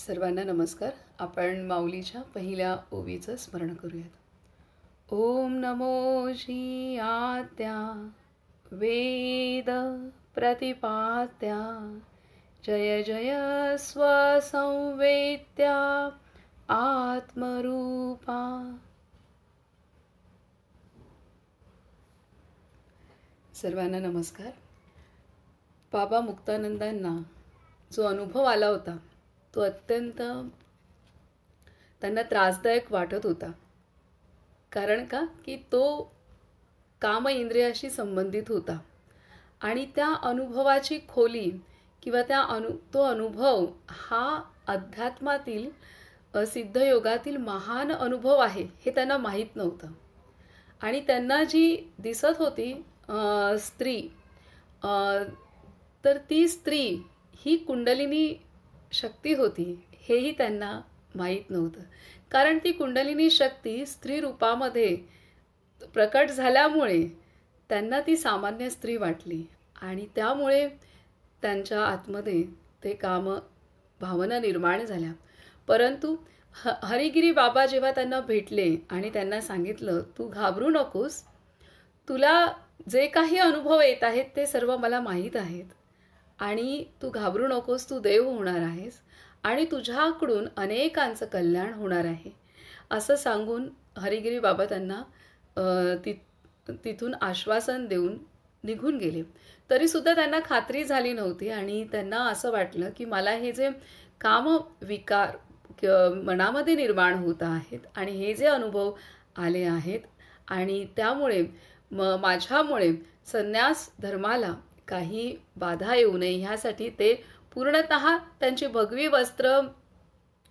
सर्वांना नमस्कार. आपण माऊलीच्या पहिल्या ओवीचं स्मरण करूयात. ओम नमो श्री आद्या वेद प्रतिपाद्या जय जय स्वसंवेद्या आत्मरूपा. सर्वांना नमस्कार. बाबा मुक्तानंदांना जो अनुभव आला होता तो अत्यंत त्यांना त्रासदायक वाटत होता. कारण का की तो काम इंद्रियाशी संबंधित होता आणि त्या अनुभवाची खोली किंवा तो अनुभव हा अध्यात्मातील सिद्धयोगातील महान अनुभव आहे हे त्यांना माहीत नव्हतं. आणि त्यांना जी दिसत होती स्त्री, तर ती स्त्री ही कुंडलिनी शक्ती होती हेही त्यांना माहीत नव्हतं. कारण ती कुंडलिनी शक्ती स्त्री रूपामध्ये प्रकट झाल्यामुळे त्यांना ती सामान्य स्त्री वाटली आणि त्यामुळे त्यांच्या आतमध्ये ते भावना निर्माण झाल्या. परंतु हरिगिरी बाबा जेव्हा त्यांना भेटले आणि त्यांना सांगितलं, तू घाबरू नकोस, तुला जे काही अनुभव येत आहेत ते सर्व मला माहीत आहेत आणि तू घाबरू नकोस, तू देव होणार आहेस आणि तुझ्याकडून अनेकांचं कल्याण होणार आहे, असं सांगून हरिगिरी बाबा त्यांना तिथून आश्वासन देऊन निघून गेले. तरीसुद्धा त्यांना खात्री झाली नव्हती आणि त्यांना असं वाटलं की मला हे जे कामविकार मनामध्ये निर्माण होत आहेत आणि हे जे अनुभव आले आहेत आणि त्यामुळे माझ्यामुळे संन्यास धर्माला काही बाधा येऊ नये ह्यासाठी ते पूर्णतः त्यांची भगवी वस्त्र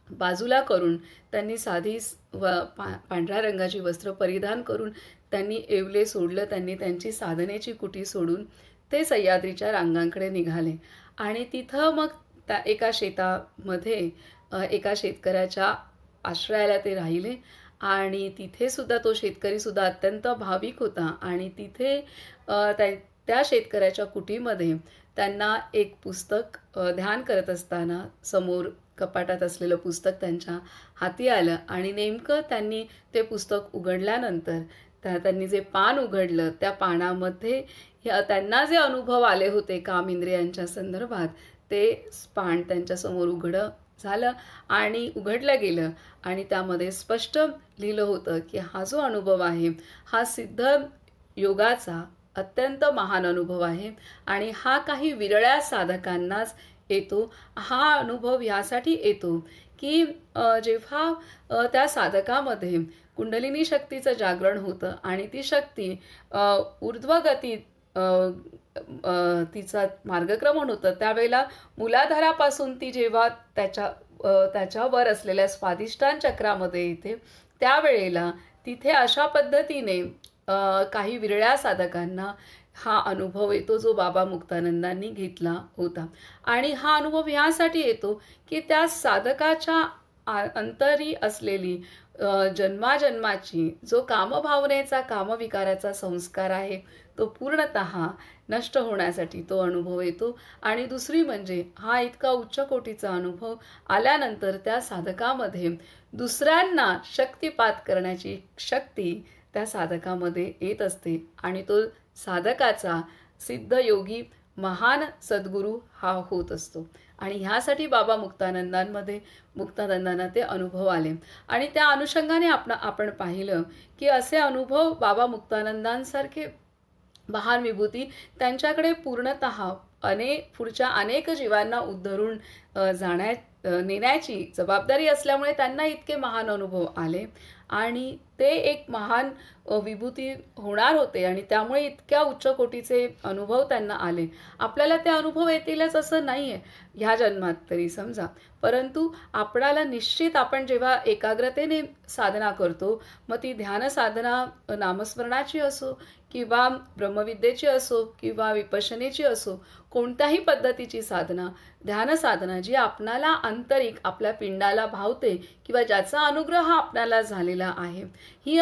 बाजूला करून त्यांनी साधी पांढऱ्या रंगाची वस्त्र परिधान करून त्यांनी येवले सोडलं. त्यांनी त्यांची साधनेची कुटी सोडून ते सह्याद्रीच्या रांगांकडे निघाले आणि तिथं मग त्या एका शेतामध्ये एका शेतकऱ्याच्या आश्रयाला ते राहिले आणि तिथे सुद्धा तो शेतकरी सुद्धा अत्यंत भाविक होता आणि तिथे त्या शेतकऱ्याच्या कुटीमध्ये त्यांना एक पुस्तक ध्यान करत असताना समोर कपाटात असलेलं पुस्तक त्यांच्या हाती आलं आणि नेमकं त्यांनी ते पुस्तक उघडल्यानंतर त्यांनी जे पान उघडलं त्या पानामध्ये त्यांना जे अनुभव आले होते काम इंद्रियांच्या संदर्भात ते पान त्यांच्यासमोर उघडं झालं आणि उघडलं गेलं आणि त्यामध्ये स्पष्ट लिहिलं होतं की हा जो अनुभव आहे हा सिद्ध योगाचा अत्यंत महान अनुभव आहे आणि हा काही विरळ्या साधकांनाच येतो. हा अनुभव यासाठी येतो की जेव्हा त्या साधकामध्ये कुंडलिनी शक्तीचं जागरण होतं आणि ती शक्ती ऊर्ध्वगती तिचा मार्गक्रमण होतं, त्यावेळेला मूलाधारापासून ती जेव्हा त्याच्यावर असलेल्या स्वाधिष्ठान चक्रामध्ये येते त्यावेळेला तिथे अशा पद्धतीने काही विरळ्या साधकांना हा अनुभव येतो जो बाबा मुक्तानंदांनी घेतला होता. आणि हा अनुभव ह्यासाठी येतो की त्या साधकाच्या अंतरी असलेली जन्माजन्माची जो कामभावनेचा कामविकाराचा संस्कार आहे तो पूर्णतः नष्ट होण्यासाठी तो अनुभव येतो. आणि दुसरी म्हणजे हा इतका उच्च कोटीचा अनुभव आल्यानंतर त्या साधकामध्ये दुसऱ्यांना शक्तिपात करण्याची शक्ती त्या साधकामध्ये येत असते आणि तो साधकाचा सिद्ध योगी महान सद्गुरू हा होत असतो. आणि ह्यासाठी बाबा मुक्तानंदांना ते अनुभव आले आणि त्या अनुषंगाने आपण पाहिलं की असे अनुभव बाबा मुक्तानंदांसारखे महान विभूती त्यांच्याकडे पूर्णतः पुढच्या अनेक जीवांना उद्धरून नेण्याची जबाबदारी असल्यामुळे त्यांना इतके महान अनुभव आले आणि ते एक महान विभूती होणार होते आणि त्यामुळे इतक्या उच्च कोटीचे अनुभव त्यांना आले. आपल्याला ते अनुभव येतीलच असं नाही आहे ह्या जन्मात तरी समजा, परंतु आपणाला निश्चित आपण जेव्हा एकाग्रतेने साधना करतो मग ती ध्यान साधना नामस्मरणाची असो किंवा ब्रह्मविद्येची असो किंवा विपश्यनेची असो, कोणत्याही पद्धतीची साधना ध्यानसाधना जी आपणाला आंतरिक आपल्या पिंडाला भावते किंवा ज्याचा अनुग्रह आपल्याला झालेला आहे, ही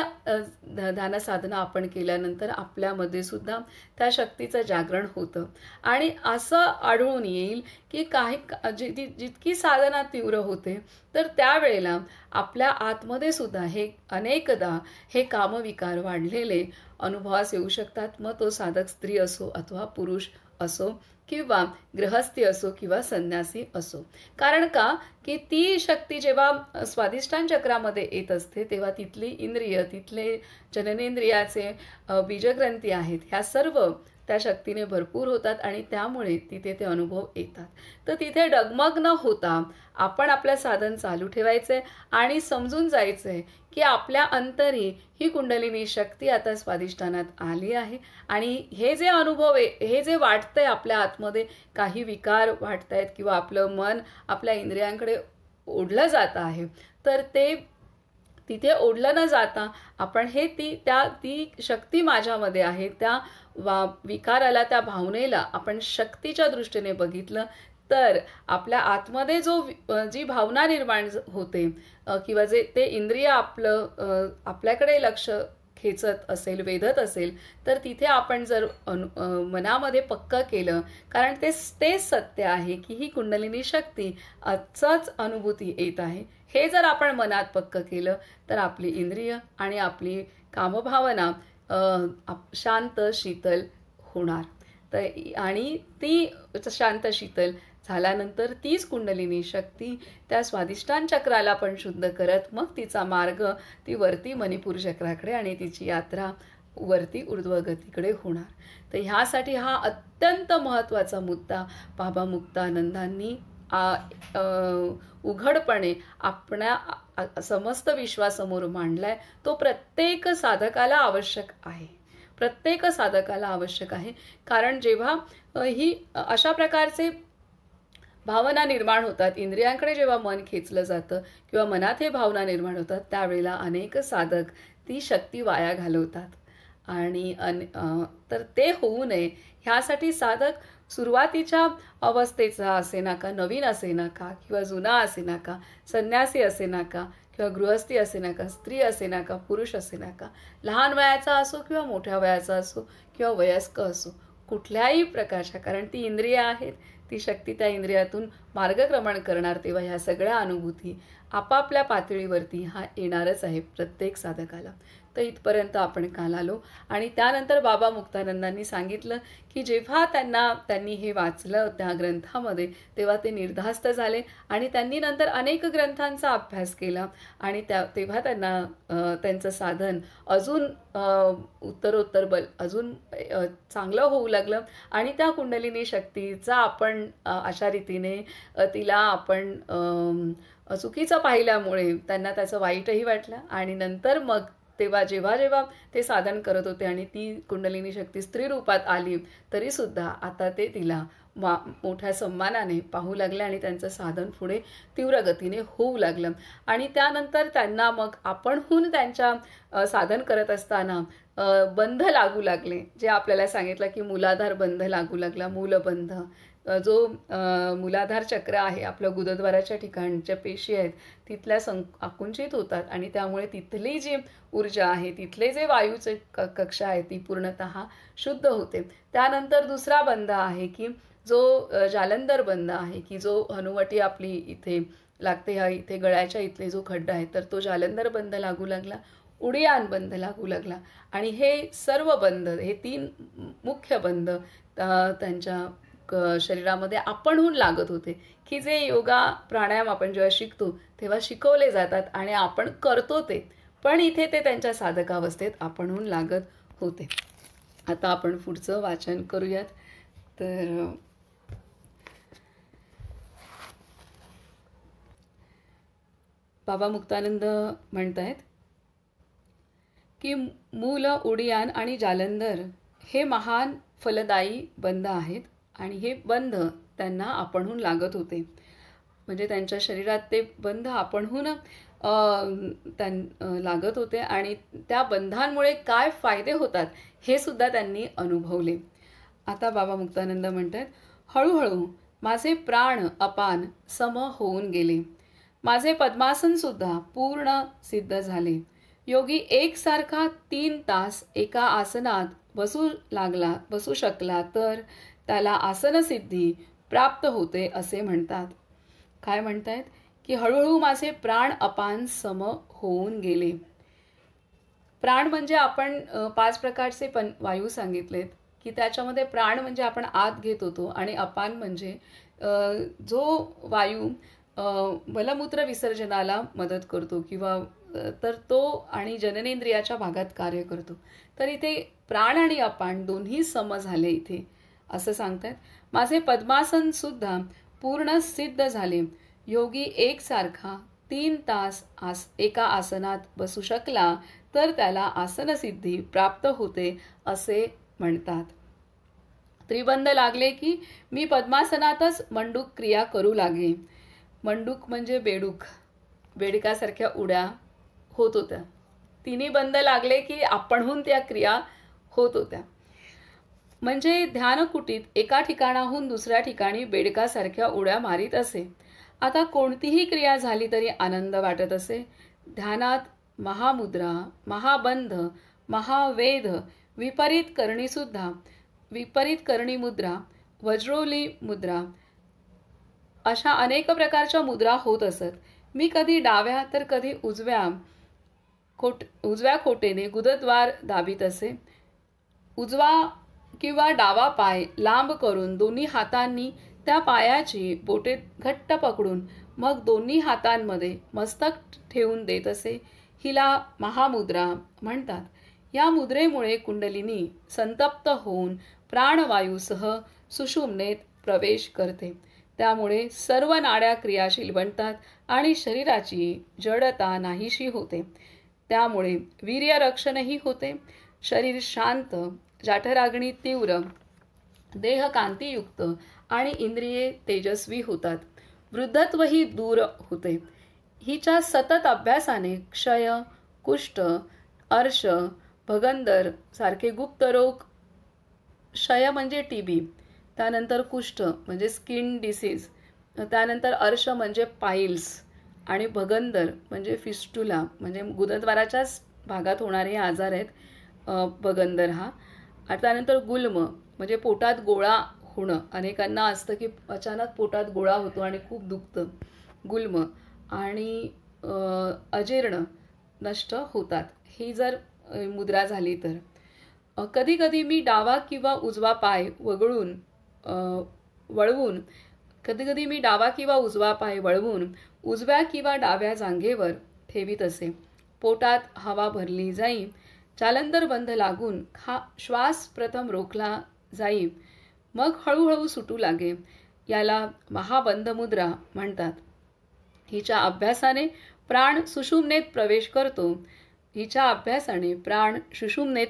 ध्यानसाधना आपण केल्यानंतर आपल्यामध्ये सुद्धा त्या शक्तीचं जागरण होतं. आणि असं आढळून येईल की जितकी साधना तीव्र होते तर त्यावेळेला आपल्या आतमध्ये सुद्धा हे अनेकदा हे कामविकार वाढलेले अनुभवास येऊ शकतात. मग तो साधक स्त्री असो अथवा पुरुष असो किंवा गृहस्थी असो किंवा संन्यासी असो. कारण का की ती शक्ती जेव्हा स्वाधिष्ठान चक्रामध्ये येत असते तेव्हा तिथली इंद्रिय, तिथले जननेंद्रियाचे बीजग्रंथी आहेत, ह्या सर्व त्या शक्तीने भरपूर होतात आणि त्यामुळे तिथे ते अनुभव येतात. तर तिथे डगमग न होता आपण आपलं साधन चालू ठेवायचे आणि समजून जायचंय की आपल्या अंतरी ही कुंडलिनी शक्ती आता स्वाधिष्ठानात आली आहे आणि हे जे अनुभव आहे, हे जे वाटतंय आपल्या आतमध्ये, काही विकार वाटतायत किंवा आपलं मन आपल्या इंद्रियांकडे ओढलं जात आहे, तर ते तिथे ओढलं न जाता आपण हे ती शक्ती माझ्यामध्ये आहे, त्या विकाराला, त्या भावनेला आपण शक्तीच्या दृष्टीने बघितलं तर आपल्या आतमध्ये जी भावना निर्माण होते किंवा जे ते इंद्रिय आपल्याकडे लक्ष खेचत असेल, वेधत असेल, तर तिथे आपण जर मनामध्ये पक्का केलं, कारण तेच सत्य आहे की ही कुंडलिनी शक्ती आजचाच अनुभूती येत आहे, हे जर आपण मनात पक्क केलं तर आपली इंद्रिय आणि आपली कामभावना शांत शीतल होणार. तर आणि ती शांत शीतल झाल्यानंतर तीच कुंडलिनी शक्ती त्या स्वाधिष्ठान चक्राला पण शुद्ध करत मग तिचा मार्ग ती वरती मणिपूर चक्राकडे आणि तिची यात्रा वरती ऊर्ध्वगतीकडे होणार. तर ह्यासाठी हा अत्यंत महत्त्वाचा मुद्दा बाबा मुक्तानंदांनी उघडपणे आपल्या समस्त विश्वासमोर मांडलाय. तो प्रत्येक साधकाला आवश्यक आहे, प्रत्येक साधकाला आवश्यक आहे. कारण जेव्हा ही अशा प्रकारचे भावना निर्माण होतात, इंद्रियांकडे जेव्हा मन खेचलं जातं किंवा मनात हे भावना निर्माण होतात, त्यावेळेला अनेक साधक ती शक्ती वाया घालवतात. आणि तर ते होऊ नये ह्यासाठी साधक सुरुवातीच्या अवस्थेचा असे नका, नवीन असे नका किंवा जुना असे नका, संन्यासी असे नका किंवा गृहस्थी असे नका, स्त्री असे नका, पुरुष असे नका, लहान वयाचा असो किंवा मोठ्या वयाचा असो किंवा वयस्क असो, कुठल्याही प्रकारच्या, कारण ती इंद्रिय आहेत, ती शक्ती त्या इंद्रियातून मार्गक्रमण करणार, तेव्हा ह्या सगळ्या अनुभूती आपापल्या पातळीवरती हा येणारच आहे प्रत्येक साधकाला. तर इथपर्यंत आपण काल आलो. आणि त्यानंतर बाबा मुक्तानंदांनी सांगितलं की जेव्हा त्यांनी हे वाचलं त्या ग्रंथामध्ये तेव्हा ते निर्धास्त झाले आणि त्यांनी नंतर अनेक ग्रंथांचा अभ्यास केला आणि तेव्हा त्यांना त्यांचं साधन अजून उत्तरोत्तर अजून चांगलं होऊ लागलं आणि त्या कुंडलिनी शक्तीचा आपण अशा रीतीने तिला आपण चुकीचं पाहिल्यामुळे त्यांना त्याचं वाईटही वाटलं. आणि नंतर मग जेव्हा ते साधन करत होते आणि ती कुंडलिनी शक्ती स्त्री रूपात आली तरीसुद्धा आता ते तिला मोठ्या सन्मानाने पाहू लागले आणि त्यांचं साधन पुढे तीव्र गतीने होऊ लागलं. आणि त्यानंतर त्यांना मग आपणहून त्यांच्या साधन करत असताना बंध लागू लागले, जे आपल्याला सांगितलं की मूलाधार बंध लागू लागला. मूलबंध, जो मूलाधार चक्र आहे, आपल्या गुदद्वाराच्या ठिकाणच्या पेशी आहेत, तिथल्या आकुंचित होतात आणि त्यामुळे तिथली जी ऊर्जा आहे, तिथले जे वायूचे कक्षा आहे, ती पूर्णतः शुद्ध होते. त्यानंतर दुसरा बंध आहे की जो जालंधर बंध आहे, की जो हनुवटी आपली इथे लागते, हा इथे गळ्याच्या इथले जो खड्डा आहे, तर तो जालंधर बंध लागू लागला. उडियान बंध लागू लागला. आणि हे सर्व बंध, हे 3 मुख्य बंध त्यांच्या शरीरामध्ये आपणहून लागत होते, की जे योगा प्राणायाम आपण जेव्हा शिकतो तेव्हा शिकवले जातात आणि आपण करतो ते, पण इथे ते त्यांच्या साधकावस्थेत आपणहून लागत होते. आता आपण पुढचं वाचन करूयात. तर बाबा मुक्तानंद म्हणतायत की मूल, उडियान आणि जालंधर हे महान फलदायी बंध आहेत आणि हे बंध त्यांना आपणहून लागत होते. म्हणजे त्यांच्या शरीरात ते बंध आपणहून लागत होते आणि त्या बंधांमुळे काय फायदे होतात हे सुद्धा त्यांनी अनुभवले. आता बाबा मुक्तानंद म्हणतात, हळूहळू माझे प्राण अपान सम होऊन गेले. माझे पद्मासन सुद्धा पूर्ण सिद्ध झाले. योगी एकसारखा 3 तास एका आसनात बसू शकला तर त्याला आसनसिद्धी प्राप्त होते असे म्हणतात. काय म्हणतायत की हळूहळू माझे प्राण अपान सम होऊन गेले. प्राण म्हणजे आपण 5 प्रकारचे वायू सांगितलेत की त्याच्यामध्ये प्राण म्हणजे आपण आत घेत होतो आणि अपान म्हणजे जो वायू मलमूत्र विसर्जनाला मदत करतो किंवा तर तो आणि जननेंद्रियाच्या भागात कार्य करतो. तर इथे प्राण आणि अपान दोन्ही सम झाले इथे असं सांगतात. माझे पद्मासन सुद्धा पूर्ण सिद्ध झाले. योगी एकसारखा 3 तास एका आसनात बसू शकला तर त्याला आसनसिद्धी प्राप्त होते असे म्हणतात. त्रिबंध लागले की मी पद्मासनातच मंडूक क्रिया करू लागे. मंडूक म्हणजे बेडूक, बेडकासारख्या उड्या होत होत्या. तिन्ही बंद लागले की आपणहून त्या क्रिया होत होत्या. म्हणजे ध्यानकुटीत एका ठिकाणाहून दुसऱ्या ठिकाणी बेडकासारख्या उड्या मारीत असे. आता कोणतीही क्रिया झाली तरी आनंद वाटत असे. ध्यानात महामुद्रा, महाबंध, महावेध, विपरीत करणी मुद्रा, वज्रोली मुद्रा अशा अनेक प्रकारच्या मुद्रा होत असत. मी कधी डाव्या तर कधी उजव्या खोटेने गुदद्वार दाबीत असे. उजवा किंवा डावा पाय लांब करून दोन्ही हातांनी त्या पायाची बोटे घट्ट पकडून मग दोन्ही हातांमध्ये मस्तक ठेवून देत असे. हिला महामुद्रा म्हणतात. या मुद्रेमुळे कुंडलिनी संतप्त होऊन प्राणवायूसह सुषुम्नेत प्रवेश करते. त्यामुळे सर्व नाड्या क्रियाशील बनतात आणि शरीराची जडता नाहीशी होते. त्यामुळे वीर्यरक्षणही होते. शरीर शांत, जाठराग्नी तीव्र, देह कांतीयुक्त आणि इंद्रिये तेजस्वी होतात. वृद्धत्वही दूर होते. हिच्या सतत अभ्यासाने क्षय, कुष्ठ, अर्श, भगंदर सारखे गुप्त रोग, क्षय म्हणजे टीबी, त्यानंतर कुष्ठ म्हणजे स्किन डिसीज, त्यानंतर अर्श म्हणजे पाईल्स आणि भगंदर म्हणजे फिस्टुला म्हणजे गुदद्वाराच्याच भागात होणारे हे आजार आहेत भगंदर हा. त्यानंतर गुल्म म्हणजे पोटात गोळा होणं. अनेकांना असतं की अचानक पोटात गोळा होतो आणि खूप दुखतं, गुल्म. आणि अजीर्ण नष्ट होतात ही जर मुद्रा झाली तर. कधी कधी मी डावा किंवा उजवा पाय वळवून उजव्या किंवा डाव्या जांघेवर ठेवीत असे. पोटात हवा भरली जाई, जालंधर बंध लागून श्वास प्रथम रोखला जाई, मग हळूहळू सुटू लागे. याला महाबंध मुद्रा म्हणतात. हिच्या अभ्यासाने प्राण सुषुम्नेत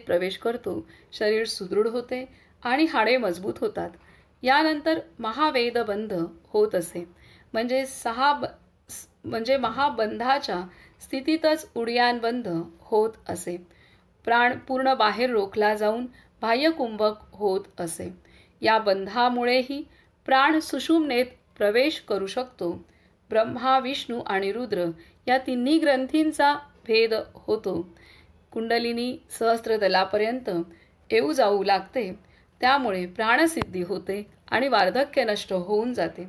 प्रवेश करतो. शरीर सुदृढ होते आणि हाडे मजबूत होतात. यानंतर महावेदबंध होत असे. म्हणजे महाबंधाच्या स्थितीतच उड्डाणबंध होत असे. प्राण पूर्ण बाहेर रोखला जाऊन बाह्यकुंभक होत असे. या बंधामुळेही प्राण सुषुम्नेत प्रवेश करू शकतो. ब्रह्मा, विष्णू आणि रुद्र या तिन्ही ग्रंथींचा भेद होतो. कुंडलिनी सहस्त्रदलापर्यंत येऊ जाऊ लागते. त्यामुळे प्राणसिद्धी होते आणि वार्धक्य नष्ट होऊन जाते.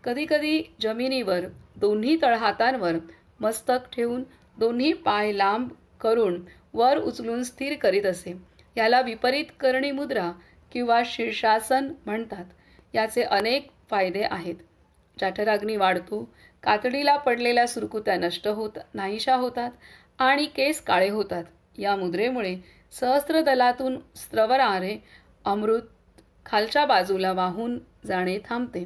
कधीकधी जमिनीवर दोन्ही तळहातांवर मस्तक ठेवून दोन्ही पाय लांब करून वर उचलून स्थिर करीत असे. याला विपरीत करणी मुद्रा किंवा शीर्षासन म्हणतात. याचे अनेक फायदे आहेत. जाठराग्नी वाढतो, कातडीला पडलेल्या सुरकुत्या नाहीशा होतात आणि केस काळे होतात. या मुद्रेमुळे सहस्त्रदलातून स्त्रवणारे अमृत खालच्या बाजूला वाहून जाणे थांबते.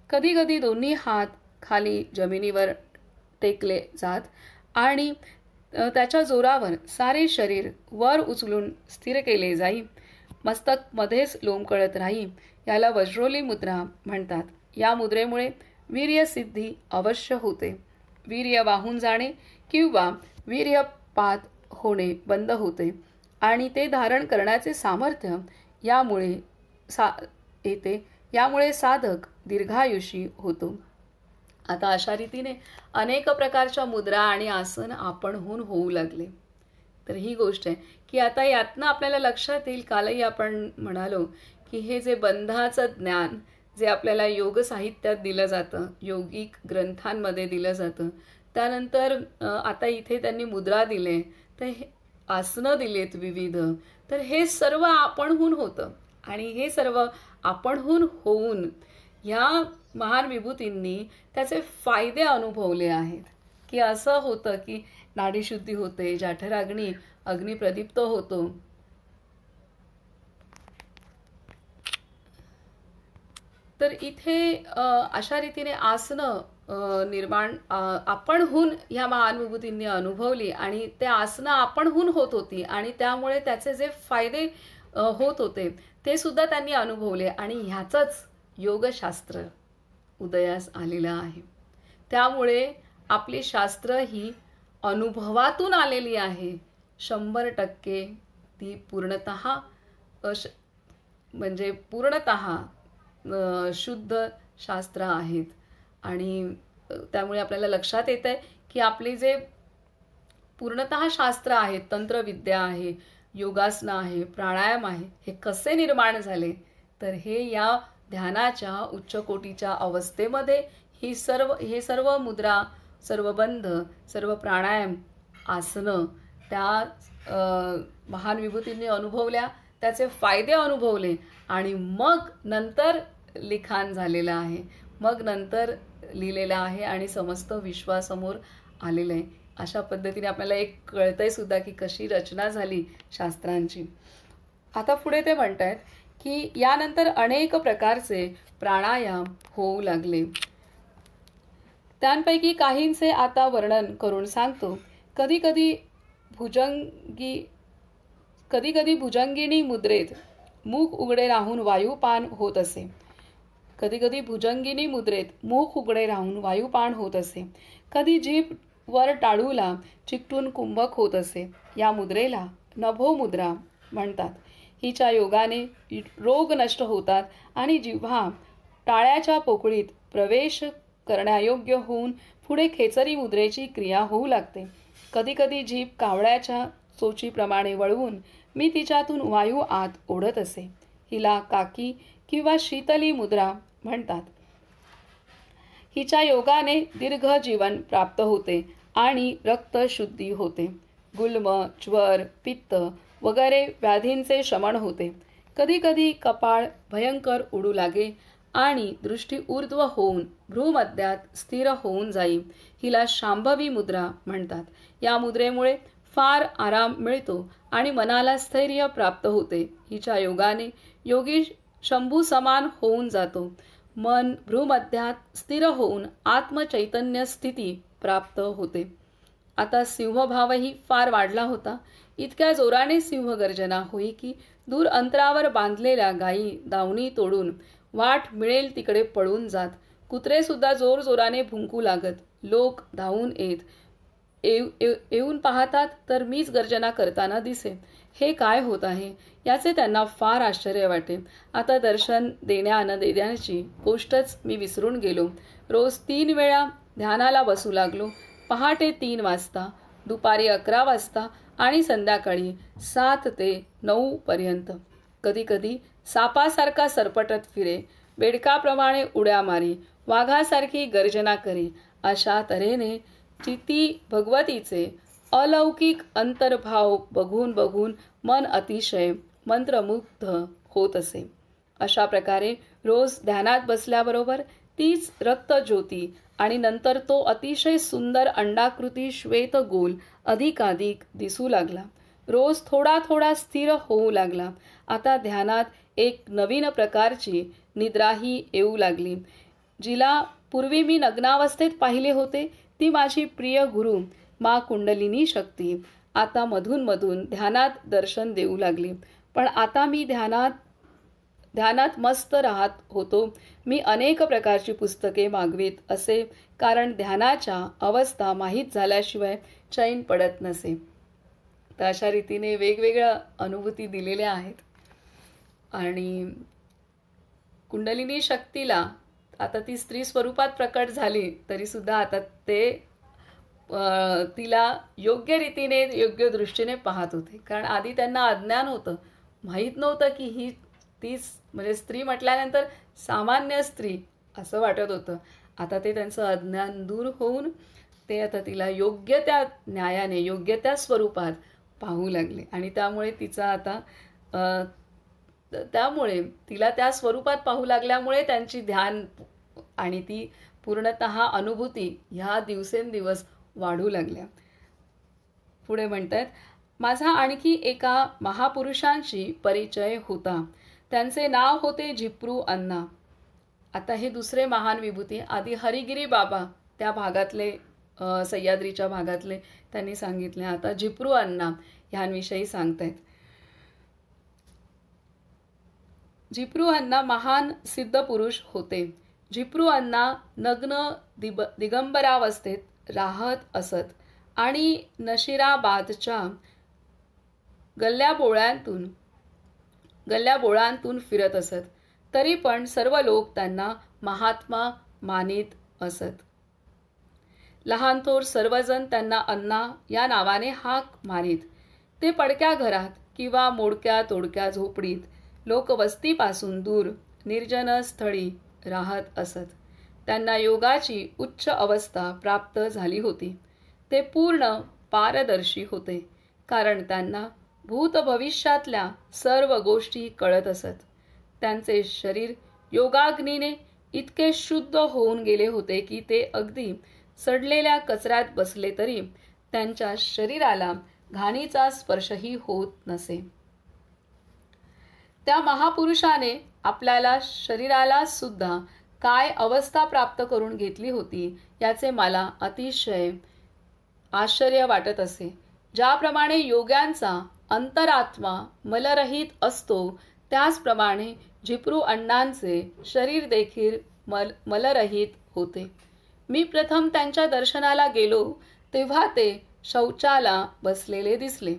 कधीकधी दोन्ही हात खाली जमिनीवर टेकले जात आणि त्याच्या जोरावर सारे शरीर वर उचलून स्थिर केले जाई. मस्तक मध्येच लोंबकळत राही. याला वज्रोली मुद्रा म्हणतात. या मुद्रेमुळे वीर्यसिद्धी अवश्य होते. वीर्य वाहून जाणे किंवा वीर्यपात होणे बंद होते आणि ते धारण करण्याचे सामर्थ्य यामुळे येते. यामुळे साधक दीर्घायुषी होतो. आता अशा रीतीने अनेक प्रकारच्या मुद्रा आणि आसन आपणहून होऊ लागले. तर ही गोष्ट आहे की आता यातनं आपल्याला लक्षात येईल, कालही आपण म्हणालो की हे जे बंधाचं ज्ञान जे आपल्याला योग साहित्यात दिलं जातं, योगिक ग्रंथांमध्ये दिलं जातं, त्यानंतर आता इथे त्यांनी मुद्रा दिले, तर हे आसनं दिलेत विविध, तर हे सर्व आपणहून होतं. आणि हे सर्व आपणहून होऊन ह्या महान विभूतींनी त्याचे फायदे अनुभवले आहेत. की असं होतं की नाडीशुद्धी होते, जाठराग्नी अग्नी प्रदीप्त होतो. तर इथे अशा रीतीने आसनं निर्माण आपणहून ह्या महान विभूतींनी अनुभवली आणि ते आसनं आपणहून होत होती आणि त्यामुळे त्याचे जे फायदे होत होते ते सुद्धा त्यांनी अनुभवले आणि ह्याचंच योगशास्त्र उदयास आलेलं आहे. त्यामुळे आपली शास्त्र ही अनुभवातून आलेली आहे. 100% ती पूर्णतः म्हणजे पूर्णतः शुद्ध शास्त्र आहेत. आणि त्यामुळे आपल्याला लक्षात येतं आहे की आपले जे पूर्णतः शास्त्र आहेत, तंत्रविद्या आहे, योगासनं आहे, प्राणायाम आहे, हे कसे निर्माण झाले, तर हे या ध्यानाच्या उच्च कोटीच्या अवस्थेमध्ये हे सर्व मुद्रा, सर्व बंध, सर्व प्राणायाम, आसनं त्या महान विभूतींनी अनुभवल्या, त्याचे फायदे अनुभवले आणि मग नंतर लिखाण झालेलं आहे, मग नंतर लिहिलेलं आहे आणि समस्त विश्वासमोर आलेलं आहे. अशा पद्धतीने आपल्याला एक कळतंय सुद्धा की कशी रचना झाली शास्त्रांची. आता पुढे ते म्हणतायत की यानंतर अनेक प्रकारचे प्राणायाम होऊ लागले. त्यांपैकी काहींचे आता वर्णन करून सांगतो. कधी कधी भुजंगिनी मुद्रेत मुख उघडे राहून वायुपान होत असे. कधी भुजंगिनी मुद्रेत मुख उघडे राहून वायुपान होत असे. कधी जीभ वर टाळूला चिकटून कुंभक होत असे. या मुद्रेला नभो मुद्रा म्हणतात. हिच्या योगाने रोग नष्ट होतात आणि जिव्हा टाळ्याच्या पोकळीत प्रवेश करण्यायोग्य होऊन पुढे खेचरी मुद्रेची क्रिया होऊ लागते. कधी जीभ कावळ्याच्या चोचीप्रमाणे वळवून मी तिच्यातून वायू आत ओढत असे. हिला काकी किंवा शीतली मुद्रा म्हणतात. हिच्या योगाने दीर्घ जीवन प्राप्त होते आणि रक्त शुद्धी होते. गुल्म, ज्वर, पित्त वगैरे व्याधींचे शमन होते. कधी कपाळ भयंकर उडू लागे आणि दृष्टी ऊर्ध्व होऊन भ्रूमध्यात स्थिर होऊन जाई. हिला शांभवी मुद्रा म्हणतात. या मुद्रेमुळे फार आराम मिळतो आणि मनाला स्थैर्य प्राप्त होते. हिच्या योगाने योगी शंभू समान होऊन जातो. मन भ्रूमध्यात स्थिर होऊन आत्मचैतन्य स्थिती प्राप्त होते. आता सिंहभावही फार वाढला होता. इतक्या जोराने सिंह गर्जना होई की दूर अंतरावर बांधलेल्या गायी दावणी तोडून वाट मिळेल तिकडे पळून जात. कुत्रे सुद्धा जोराने भुंकू लागत. लोक धावून येऊन पाहतात तर मीच गर्जना करताना दिसे. हे काय होत आहे याचे त्यांना फार आश्चर्य वाटे. आता दर्शन देण्या न देण्याची गोष्टच मी विसरून गेलो. रोज 3 वेळा ध्यानाला बसू लागलो. पहाटे 3 वाजता, दुपारी 11 वाजता आणि संध्याकाळी 7 ते 9 पर्यंत. कधी सापासारखा सरपटत फिरे, बेडकाप्रमाणे उड्या मारी, वाघासारखी गर्जना करी. अशा तऱ्हेने चिती भगवतीचे अलौकिक अंतर्भाव बघून मन अतिशय मंत्रमुग्ध होत असे. अशा प्रकारे रोज ध्यानात बसल्याबरोबर तीच रक्तज्योती आणि नंतर तो अतिशय सुंदर अंडाकृती श्वेत गोल अधिकाधिक दिसू लागला. रोज थोडा स्थिर होऊ लागला. आता ध्यानात एक नवीन प्रकारची निद्राही येऊ लागली. जिला पूर्वी मी नग्नावस्थेत पाहिले होते ती माझी प्रिय गुरु मा कुंडलिनी शक्ती आता मधून ध्यानात दर्शन देऊ लागली. पण आता मी ध्यानात मस्त राहत होतो. मी अनेक प्रकारची पुस्तके मागवीत असे, कारण ध्यानाच्या अवस्था माहीत झाल्याशिवाय चैन पडत नसे. तर अशा रीतीने वेगवेगळ्या अनुभूती दिलेल्या आहेत आणि कुंडलिनी शक्तीला आता ती स्त्री स्वरूपात प्रकट झाली तरीसुद्धा आता ते तिला योग्य रीतीने योग्य दृष्टीने पाहत होते. कारण आधी त्यांना अज्ञान होतं, माहीत नव्हतं की ही तीच म्हणजे स्त्री म्हटल्यानंतर सामान्य स्त्री असं वाटत होतं. आता ते त्यांचं अज्ञान दूर होऊन ते आता तिला योग्य त्या न्यायाने योग्य त्या स्वरूपात पाहू लागले आणि त्यामुळे तिचा आता त्यामुळे तिला त्या स्वरूपात पाहू लागल्यामुळे त्यांची ध्यान आणि ती पूर्णतः अनुभूती ह्या दिवसेंदिवस वाढू लागल्या. पुढे म्हणतात, माझा आणखी एका महापुरुषांशी परिचय होता. त्यांचे नाव होते झिप्रू अण्णा. आता हे दुसरे महान विभूती. आधी हरिगिरी बाबा त्या भागातले सह्याद्रीच्या भागातले त्यांनी सांगितले. आता झिप्रू अण्णा ह्यांविषयी सांगतायत. झिप्रू अण्णा महान सिद्ध पुरुष होते. झिप्रू अण्णा नग्न दिगंबरावस्थेत राहत असत आणि नशिराबादच्या गल्ल्याबोळांतून फिरत असत. तरी पण सर्व लोक त्यांना महात्मा मानित असत. लहान थोर सर्वजण त्यांना अण्णा या नावाने हाक मारीत. ते पडक्या घरात किंवा मोडक्या तोडक्या झोपडीत लोकवस्तीपासून दूर निर्जन स्थळी राहत असत. त्यांना योगाची उच्च अवस्था प्राप्त झाली होती. ते पूर्ण पारदर्शी होते, कारण त्यांना भूतभविष्यातल्या सर्व गोष्टी कळत असत. त्यांचे शरीर योगाग्नीने इतके शुद्ध होऊन गेले होते की ते अगदी सडलेल्या कचऱ्यात बसले तरी त्यांच्या शरीराला घाणीचा स्पर्शही होत नसे. त्या महापुरुषाने आपल्याला शरीराला सुद्धा काय अवस्था प्राप्त करून घेतली होती याचे मला अतिशय आश्चर्य वाटत असे. ज्याप्रमाणे योग्यांचा अंतरात्मा मलरहित असतो त्याचप्रमाणे झिप्रू अण्णांचे शरीर देखील मलरहित होते. मी प्रथम त्यांच्या दर्शनाला गेलो तेव्हा ते शौचाला बसलेले दिसले.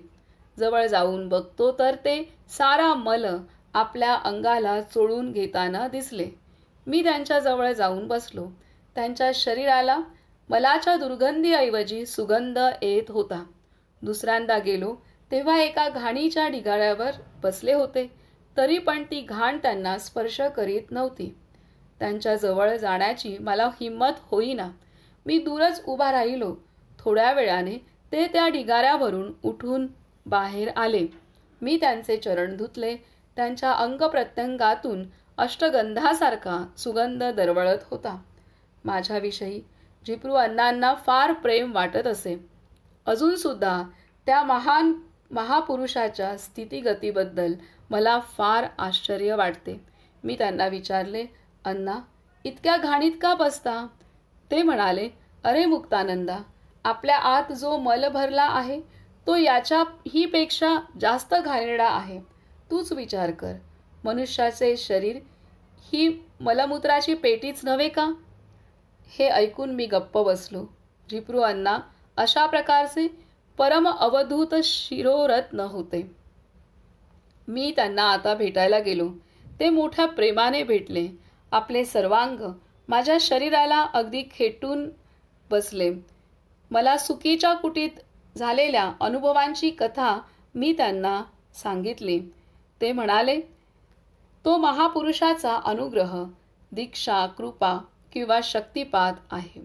जवळ जाऊन बघतो तर ते सारा मल आपल्या अंगाला चोळून घेताना दिसले. मी त्यांच्या जवळ जाऊन बसलो. त्यांच्या शरीराला मलाच्या दुर्गंधीऐवजी सुगंध येत होता. दुसऱ्यांदा गेलो तेव्हा एका घाणीच्या ढिगाऱ्यावर बसले होते, तरी पण ती घाण त्यांना स्पर्श करीत नव्हती. त्यांच्या जवळ जाण्याची मला हिंमत होईना. मी दूरच उभा राहिलो. थोड्या वेळाने ते त्या ढिगाऱ्यावरून उठून बाहेर आले. मी त्यांचे चरण धुतले. त्यांच्या अंगप्रत्यंगातून अष्टगंधासारखा सुगंध दरवळत होता. माझ्याविषयी झिप्रू अण्णांना फार प्रेम वाटत असे. अजून सुद्धा त्या महापुरुषाच्या स्थितीगतीबद्दल मला फार आश्चर्य वाटते. मी त्यांना विचारले, अण्णा इतक्या घाणीत का बसता? ते म्हणाले, अरे मुक्तानंदा, आपल्या आत जो मल भरला आहे तो याच्याही पेक्षा जास्त घाणेरडा आहे. तूच विचार कर, मनुष्याचे शरीर ही मलमूत्राची पेटीच नव्हे का? हे ऐकून मी गप्प बसलो. झिप्रू अण्णा अशा प्रकारचे परम अवधूत शिरोरत्न होते. मी त्यांना आता भेटायला गेलो. ते मोठ्या प्रेमाने भेटले. आपले सर्वांग माझ्या शरीराला अगदी खेटून बसले. मला सुखीच्या कुटीत झालेल्या अनुभवांची कथा मी त्यांना सांगितली. ते म्हणाले, तो महापुरुषाचा अनुग्रह, दीक्षा, कृपा किंवा शक्तिपात आहे.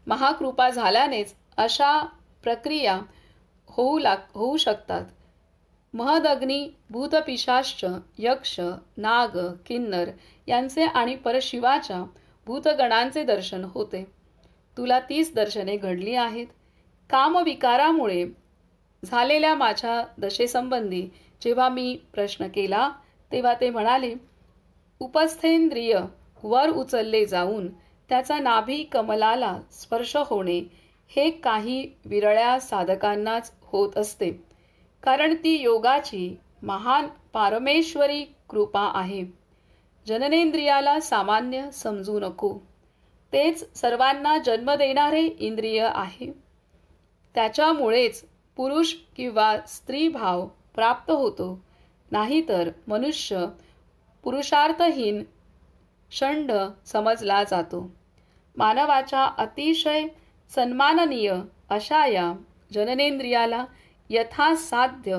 महाकृपा झाल्यानेच अशा प्रक्रिया होऊ शकतात. महदग्नी, भूतपिशाच, यक्ष, नाग, किन्नर यांचे आणि परशिवाच्या भूतगणांचे दर्शन होते. तुला 30 दर्शने घडली आहेत. कामविकारामुळे झालेल्या माझ्या दशेसंबंधी जेव्हा मी प्रश्न केला तेव्हा ते म्हणाले, उपस्थेंद्रिय वर उचलले जाऊन त्याचा नाभी कमलाला स्पर्श होणे हे काही विरळ्या साधकांनाच होत असते, कारण ती योगाची महान पारमेश्वरी कृपा आहे. जननेंद्रियाला सामान्य समजू नको. तेच सर्वांना जन्म देणारे इंद्रिय आहे. त्याच्यामुळेच पुरुष किंवा स्त्री भाव प्राप्त होतो. नाहीतर मनुष्य पुरुषार्थहीन षंड समजला जातो. मानवाच्या अतिशय सन्माननीय अशा या जननेंद्रियाला यथासाध्य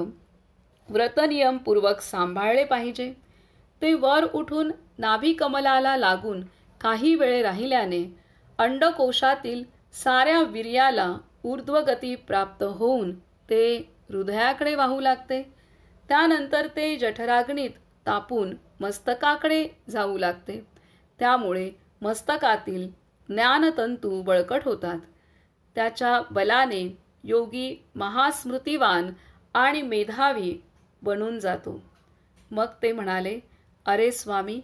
व्रतनियमपूर्वक सांभाळले पाहिजे. ते वर उठून नाभिकमलाला लागून काही वेळ राहिल्याने अंडकोशातील साऱ्या वीर्याला ऊर्ध्वगती प्राप्त होऊन ते हृदयाकडे वाहू लागते. त्यानंतर ते जठराग्नीत तापून मस्तकाकडे जाऊ लागते. त्यामुळे मस्तकातील ज्ञानतंतू बळकट होतात. त्याच्या बलाने योगी महास्मृतिवान आणि मेधावी बनून जातो. मग ते म्हणाले, अरे स्वामी,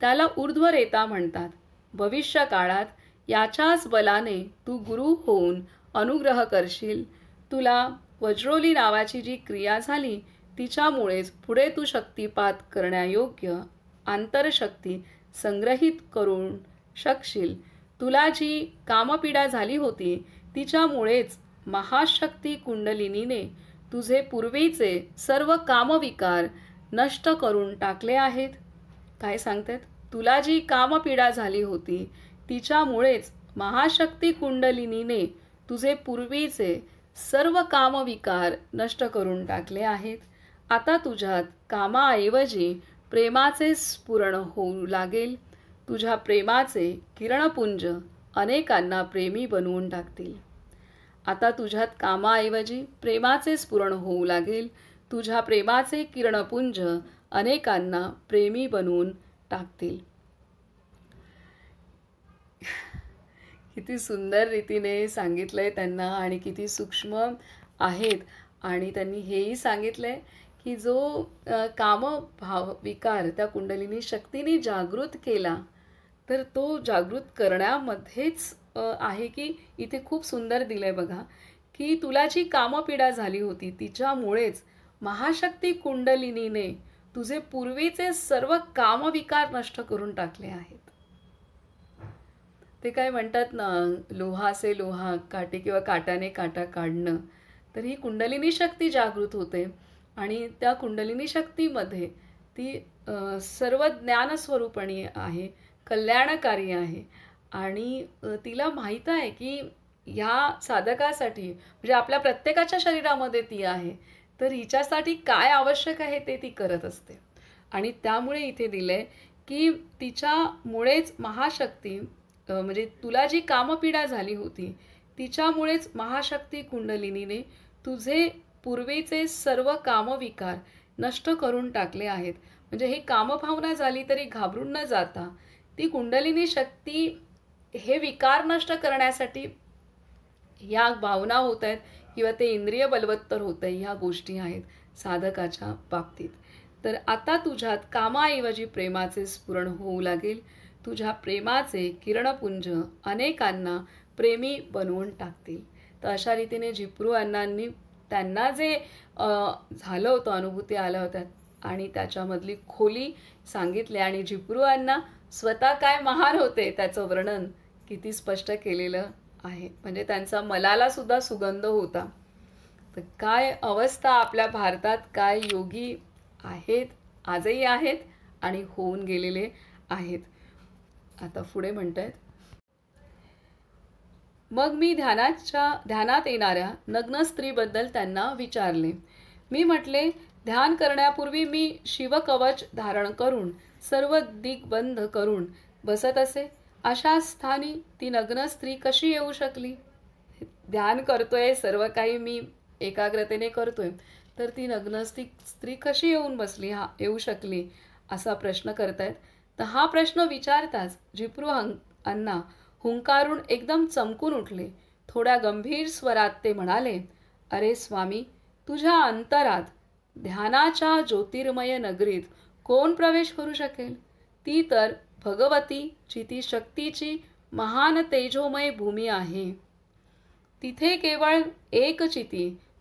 त्याला ऊर्ध्वरेता म्हणतात. भविष्य काळात याच्याच बलाने तू गुरु होऊन अनुग्रह करशील. तुला वज्रोली नावाची जी क्रिया झाली तिच्यामुळेच पुढे तू शक्तिपात करण्यायोग्य आंतरशक्ती संग्रहित करून शकशील. तुला जी कामपीडा झाली होती तिच्यामुळेच महाशक्ती कुंडलिनीने तुझे पूर्वीचे सर्व कामविकार नष्ट करून टाकले आहेत. काय सांगतात? तुला जी कामपीडा झाली होती तिच्यामुळेच महाशक्ती कुंडलिनीने तुझे पूर्वीचे सर्व कामविकार नष्ट करून टाकले आहेत. आता तुझ्यात कामाऐवजी प्रेमाचे स्फुरण होऊ लागेल. तुझ्या प्रेमाचे किरणपुंज अनेकांना प्रेमी बनवून टाकतील. आता तुझ्यात कामाऐवजी प्रेमाचे स्फुरण होऊ लागेल. तुझ्या प्रेमाचे किरणपुंज अनेकांना प्रेमी बनवून टाकतील. किती सुंदर रीतीने सांगितलंय त्यांना आणि किती सूक्ष्म आहेत. आणि त्यांनी हेही सांगितलंय की जो काम भाव विकार त्या कुंडलिनी शक्तीने जागृत केला तर तो जागृत करण्यामध्येच आहे. की इथे खूप सुंदर दिलंय बघा की तुला जी कामपीडा झाली होती तिच्यामुळेच महाशक्ती कुंडलिनीने तुझे पूर्वीचे सर्व कामविकार नष्ट करून टाकले आहेत. ते काय म्हणतात ना, लोहा से लोहा काटे किंवा काटाने काटा काढणं. तर ही कुंडलिनी शक्ती जागृत होते आणि त्या कुंडलिनी शक्तीमध्ये ती सर्व ज्ञानस्वरूपणी आहे, कल्याणकारी आहे. आणि तिला माहीत आहे की ह्या साधकासाठी म्हणजे आपल्या प्रत्येकाच्या शरीरामध्ये ती आहे. तर हिच्यासाठी काय आवश्यक आहे ते ती करत असते. आणि त्यामुळे इथे दिलंय की तिच्यामुळेच महाशक्ती म्हणजे तुला जी कामपीडा झाली होती तिच्यामुळेच महाशक्ती कुंडलिनीने तुझे पूर्वीचे सर्व कामविकार नष्ट करून टाकले आहेत. म्हणजे हे कामभावना झाली तरी घाबरून न जाता ती कुंडलिनी शक्ती हे विकार नष्ट करण्यासाठी ह्या भावना होत आहेत किंवा ते इंद्रिय बलवत्तर होत आहे. ह्या गोष्टी आहेत साधकाच्या बाबतीत. तर आता तुझ्यात कामाऐवजी प्रेमाचे स्फुरण होऊ लागेल. तुझ्या प्रेमाचे किरणपुंज अनेकांना प्रेमी बनवून टाकतील. तर अशा रीतीने झिप्रू अण्णांनी त्यांना जे झालं होतं, अनुभूती आल्या होत्या आणि त्याच्यामधली खोली सांगितली. आणि झिप्रू अण्णा स्वतः काय महान होते त्याचं वर्णन किती स्पष्ट केलेलं आहे. म्हणजे त्यांचा मलाला सुद्धा सुगंध होता. तर काय अवस्था आपल्या भारतात, काय योगी आहेत, आजही आहेत आणि होऊन गेलेले आहेत. आता पुढे म्हणतायत, मग मी ध्यानात येणाऱ्या नग्न स्त्रीबद्दल त्यांना विचारले. मी म्हटले, ध्यान करण्यापूर्वी मी शिवकवच धारण करून सर्व दिग्बंध करून बसत असे. अशा स्थानी ती नग्न स्त्री कशी येऊ शकली? ध्यान करतोय, सर्व काही मी एकाग्रतेने करतोय, तर ती नग्न स्त्री कशी येऊ शकली असा प्रश्न करतायत. तर हा प्रश्न विचारताच झिप्रू अण्णा हुंकारून एकदम चमकून उठले. थोड्या गंभीर स्वरात ते म्हणाले, अरे स्वामी, तुझ्या अंतरात ध्यानाच्या ज्योतिर्मय नगरीत कोण प्रवेश करू शकेल? ती तर भगवती चिती शक्तीची महान तेजोमय भूमी आहे. तिथे केवळ एक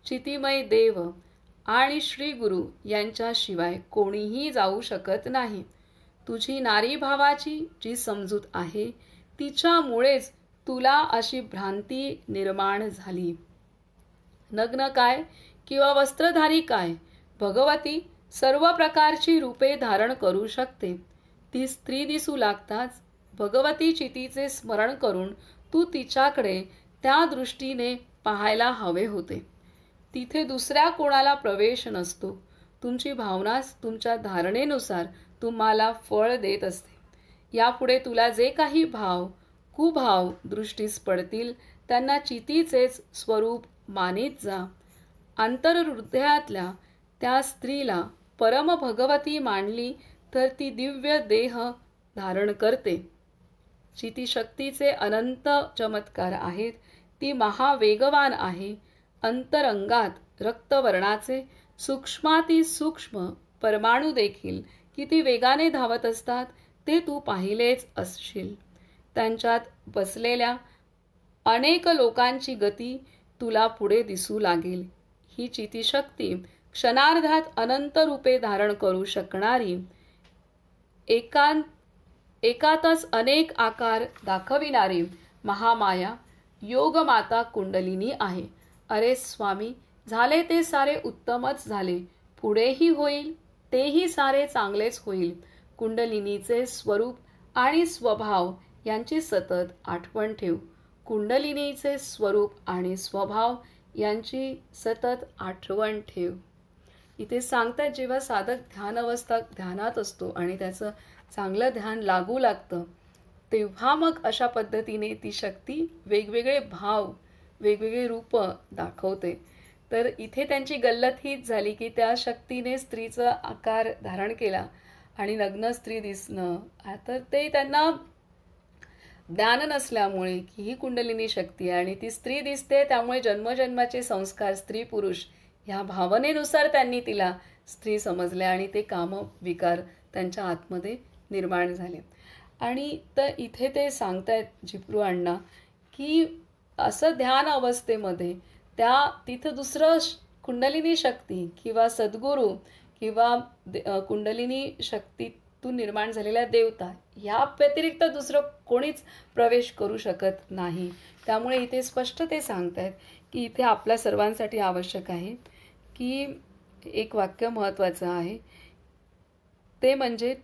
चितिमय देव आणि श्री गुरु यांच्याशिवाय कोणीही जाऊ शकत नाही. तुझी नारी भावाची जी समजूत आहे तिच्यामुळेच तुला अशी भ्रांती निर्माण झाली. नग्न काय किंवा वस्त्रधारी काय, भगवती सर्व प्रकारची रूपे धारण करू शकते. ती स्त्री दिसू लागताच भगवती चितीचे स्मरण करून तू तिच्याकडे त्या दृष्टीने पाहायला हवे होते. तिथे दुसऱ्या कोणाला प्रवेश नसतो. तुमची भावनाच तुमच्या धारणेनुसार तुम्हाला फळ देत असते. यापुढे तुला जे काही भाव कुभाव दृष्टीस पडतील त्यांना चितीचेच स्वरूप मानीत जा. आंतरहृदयातल्या त्या स्त्रीला परम भगवती मानली तर ती दिव्य देह धारण करते. चितीशक्तीचे अनंत चमत्कार आहेत. ती महावेगवान आहे. अंतरंगात रक्तवर्णाचे सूक्ष्मातिसूक्ष्म परमाणू देखील किती वेगाने धावत असतात ते तू पाहिलेच असशील. त्यांच्यात बसलेल्या अनेक लोकांची गती तुला पुढे दिसू लागेल. ही चितीशक्ती क्षणार्धात अनंत रूपे धारण करू शकणारी एकातच अनेक आकार दाखविणारी महामाया योगमाता कुंडलिनी आहे. अरे स्वामी, झाले ते सारे उत्तमच झाले. पुढेही होईल तेही सारे चांगलेच होईल. कुंडलिनीचे स्वरूप आणि स्वभाव यांची सतत आठवण ठेव. कुंडलिनीचे स्वरूप आणि स्वभाव यांची सतत आठवण ठेव. इथे सांगतात जेव्हा साधक ध्यानात असतो आणि त्याचं चांगलं ध्यान लागू लागतं तेव्हा मग अशा पद्धतीने ती शक्ती वेगवेगळे भाव वेगवेगळे रूप दाखवते. तर इथे त्यांची गल्लत हीच झाली की त्या शक्तीने स्त्रीचा आकार धारण केला आणि नग्न स्त्री दिसणं, तर ते त्यांना ज्ञान नसल्यामुळे की ही कुंडलिनी शक्ती आहे आणि ती स्त्री दिसते त्यामुळे जन्मजन्माचे संस्कार स्त्री पुरुष ह्या भावनेनुसार त्यांनी तिला स्त्री समजले आणि ते कामविकार त्यांच्या आतमध्ये निर्माण झाले. आणि तर इथे ते सांगतायत जिप्रू अण्णा की असं ध्यान अवस्थेमध्ये तिथं दुसरं कुंडलिनी शक्ती किंवा सद्गुरू किंवा कुंडलिनी शक्तीतून निर्माण झालेल्या देवता या व्यतिरिक्त दुसरं कोणीच प्रवेश करू शकत नाही. त्यामुळे इथे स्पष्ट ते सांगतायत की इथे आपल्या सर्वांसाठी आवश्यक आहे की एक वाक्य महत्त्वाचं आहे ते म्हणजे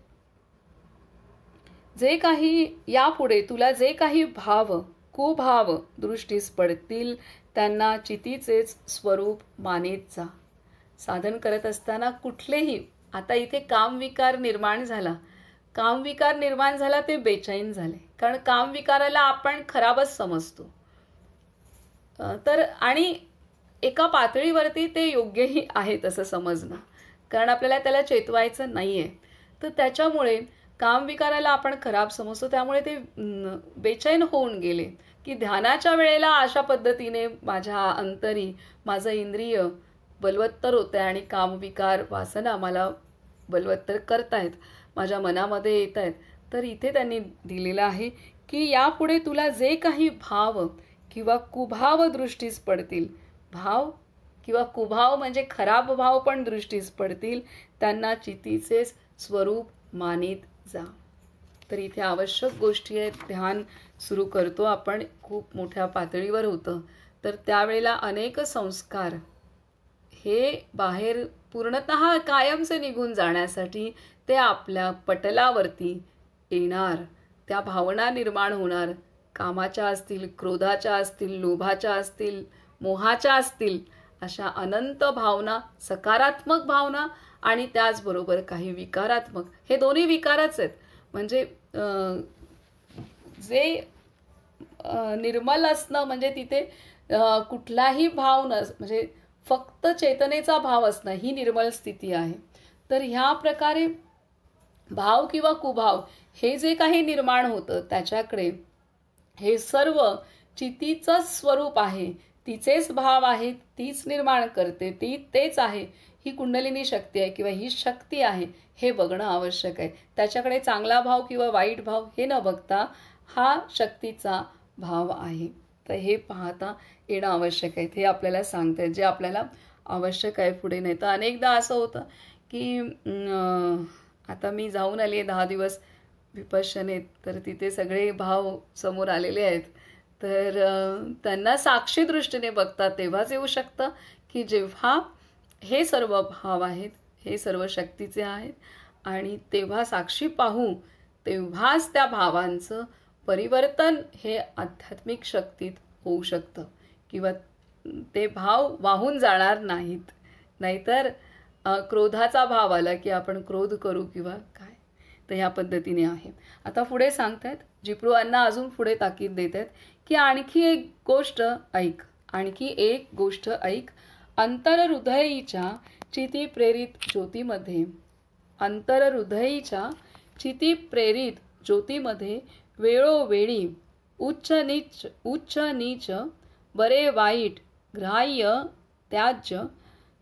जे काही यापुढे तुला जे काही भाव कुभाव दृष्टीस पडतील त्यांना चितीचेच स्वरूप मानीत जा. साधन करत असताना कुठलेही आता इथे कामविकार निर्माण झाला ते बेचैन झाले. कारण कामविकाराला आपण खराबच समजतो. तर आणि एका पातळीवरती ते योग्यही आहे तसं समजणं, कारण आपल्याला त्याला चेतवायचं नाही आहे. तर त्याच्यामुळे कामविकाराला आपण खराब समजतो. त्यामुळे ते बेचैन होऊन गेले की ध्यानाच्या वेळेला अशा पद्धतीने माझ्या अंतरी माझं इंद्रिय बलवत्तर होतं आणि कामविकार वासना मला बलवत्तर करतायत, माझ्या मनामध्ये येत आहेत. तर इथे त्यांनी दिलेलं आहे की यापुढे तुला जे काही भाव किंवा कुभाव दृष्टीस पडतील, भाव किंवा कुभाव म्हणजे खराब भाव पण दृष्टीस पडतील त्यांना चितीचेच स्वरूप मानीत जा. तर इथे आवश्यक गोष्टी आहेत. ध्यान सुरू करतो आपण, खूप मोठ्या पातळीवर होतं, तर त्यावेळेला अनेक संस्कार हे बाहेर पूर्णतः कायमचे निघून जाण्यासाठी ते आपल्या पटलावरती येणार. त्या भावना निर्माण होणार, कामाच्या असतील, क्रोधाच्या असतील, लोभाच्या असतील, मोहाच्या असतील, अशा अनंत भावना, सकारात्मक भावना आणि त्याचबरोबर काही विकारात्मक. हे दोन्ही विकारच आहेत. म्हणजे जे निर्मल असणं म्हणजे तिथे कुठलाही भाव म्हणजे फक्त चेतनेचा भाव असणं ही निर्मल स्थिती आहे. तर ह्या प्रकारे भाव किंवा कुभाव हे जे काही निर्माण होतं त्याच्याकडे हे सर्व चितीचंच स्वरूप आहे, तिचेच भाव आहेत, तीच निर्माण करते, तेच आहे, ही कुंडलिनी शक्ती आहे किंवा ही शक्ती आहे हे बघणं आवश्यक आहे. त्याच्याकडे चांगला भाव किंवा वाईट भाव हे न बघता हा शक्तीचा भाव आहे. तर हे पाहता येणं आवश्यक आहे. हे आपल्याला सांगतात जे आपल्याला आवश्यक आहे पुढे. नाही तर अनेकदा असं होतं की आता मी जाऊन आली आहे 10 दिवस विपश्यनेत, तर तिथे सगळे भाव समोर आलेले आहेत. तर त्यांना साक्षी दृष्टीने बघतात तेव्हाच येऊ शकतं की जेव्हा हे सर्व भाव आहेत, हे सर्व शक्तीचे आहेत आणि तेव्हा साक्षी पाहू तेव्हाच त्या भावांचं परिवर्तन हे आध्यात्मिक शक्तीत होऊ शकतं किंवा ते भाव वाहून जाणार नाहीत. नाहीतर क्रोधाचा भाव आला की आपण क्रोध करू किंवा काय. तर ह्या पद्धतीने आहे. आता पुढे सांगतायत जिप्रुआंना अजून पुढे ताकीद देत आहेत की आणखी एक गोष्ट ऐक, आणखी एक गोष्ट ऐक. अंतरहृदयीच्या चितीप्रेरित ज्योतीमध्ये, अंतरहृदयीच्या चितीप्रेरित ज्योतीमध्ये वेळोवेळी उच्च नीच, बरे वाईट, ग्राह्य त्याज्य,